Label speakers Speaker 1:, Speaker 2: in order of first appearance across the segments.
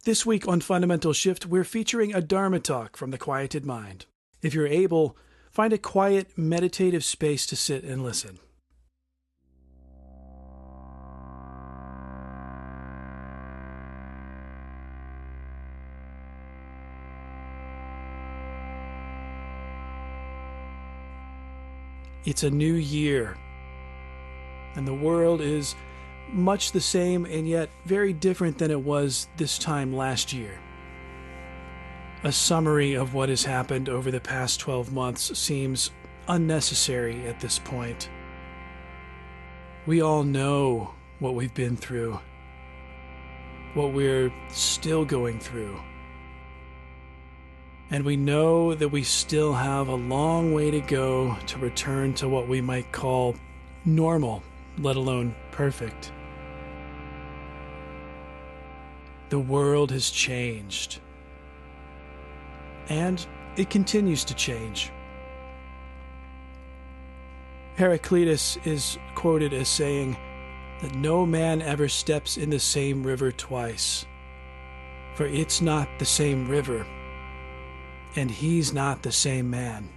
Speaker 1: This week on Fundamental Shift, we're featuring a Dharma talk from the Quieted Mind. If you're able, find a quiet, meditative space to sit and listen. It's a new year, and the world is much the same and yet very different than it was this time last year. A summary of what has happened over the past 12 months seems unnecessary at this point. We all know what we've been through, what we're still going through, and we know that we still have a long way to go to return to what we might call normal, let alone perfect. The world has changed, and it continues to change. Heraclitus is quoted as saying that no man ever steps in the same river twice, for it's not the same river, and he's not the same man.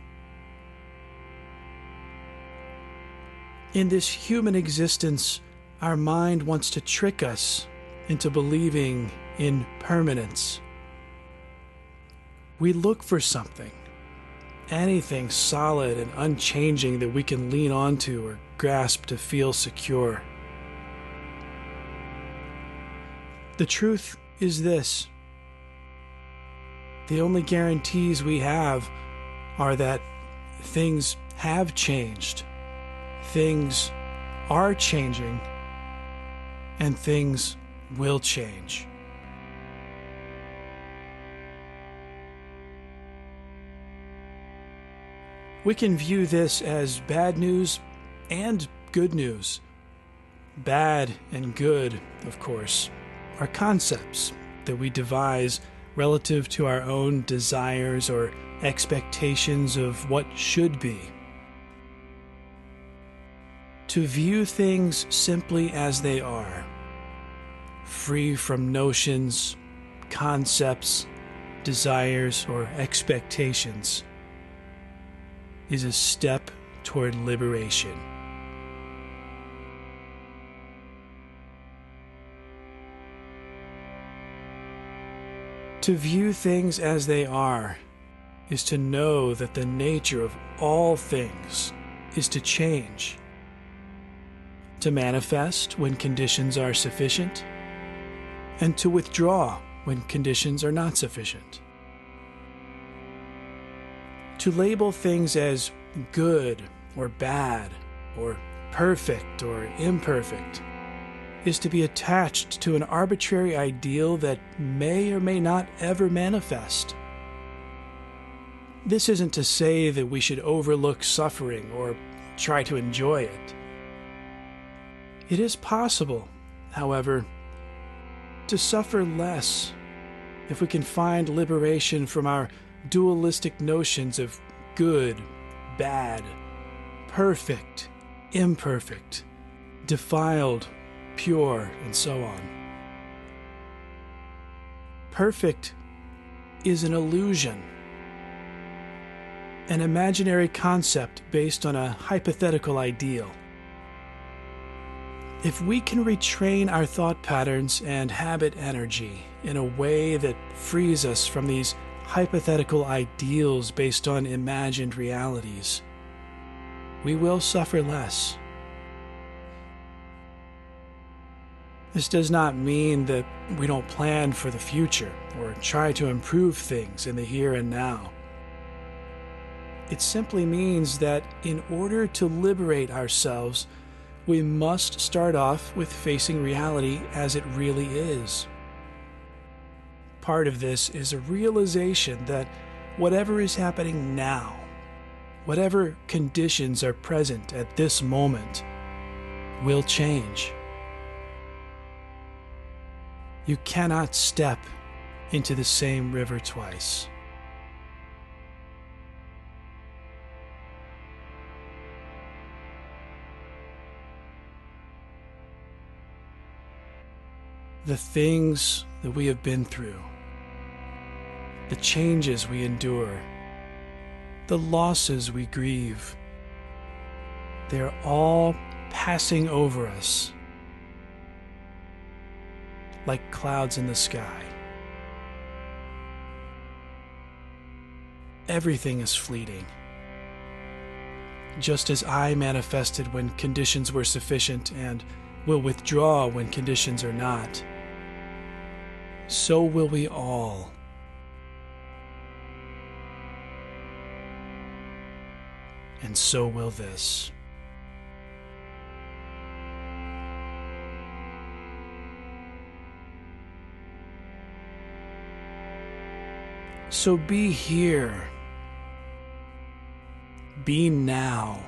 Speaker 1: In this human existence, our mind wants to trick us into believing in permanence. We look for something, anything solid and unchanging that we can lean onto or grasp to feel secure. The truth is this: the only guarantees we have are that things have changed, things are changing, and things will change. We can view this as bad news and good news. Bad and good, of course, are concepts that we devise relative to our own desires or expectations of what should be. To view things simply as they are, free from notions, concepts, desires, or expectations, is a step toward liberation. To view things as they are is to know that the nature of all things is to change, to manifest when conditions are sufficient, and to withdraw when conditions are not sufficient. To label things as good or bad, or perfect or imperfect, is to be attached to an arbitrary ideal that may or may not ever manifest. This isn't to say that we should overlook suffering or try to enjoy it. It is possible, however, to suffer less if we can find liberation from our dualistic notions of good, bad, perfect, imperfect, defiled, pure, and so on. Perfect is an illusion, an imaginary concept based on a hypothetical ideal. If we can retrain our thought patterns and habit energy in a way that frees us from these hypothetical ideals based on imagined realities, we will suffer less. This does not mean that we don't plan for the future or try to improve things in the here and now. It simply means that in order to liberate ourselves, we must start off with facing reality as it really is. Part of this is a realization that whatever is happening now, whatever conditions are present at this moment, will change. You cannot step into the same river twice. The things that we have been through, the changes we endure, the losses we grieve, they're all passing over us like clouds in the sky. Everything is fleeting. Just as I manifested when conditions were sufficient and will withdraw when conditions are not, so will we all. And so will this. So be here. Be now.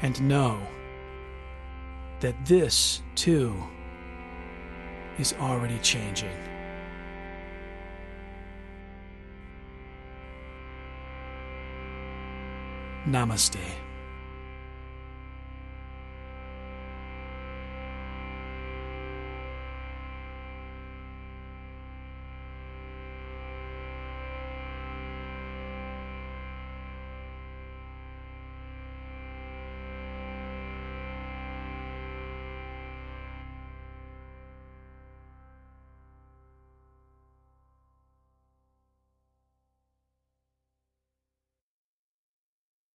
Speaker 1: And know that this, too, is already changing. Namaste.